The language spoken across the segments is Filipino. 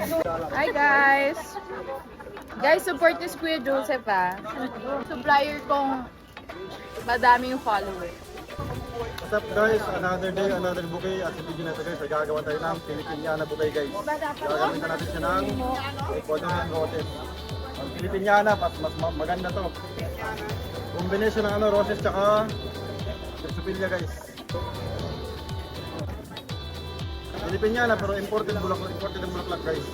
Hi guys! Guys, support niyo si Kuya Joseph Supplier kong madaming follower. What's up guys? Another day, another bouquet. At sa video na ito guys, ay gagawa tayo ng Filipiniana bouquet guys. Gagamitan natin siya ng Ecuadorian roses. Ang Filipiniana, mas maganda to. Combination ng roses tsaka Terpsophilia guys. Filipiniana pero imported ang bulaklak guys.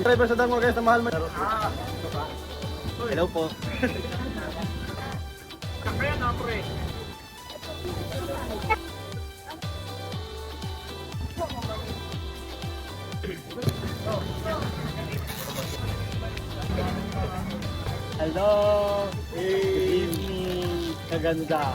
Driver sa damo guys, na mahal mo. Hello po. Hello. Good evening. Kaganda.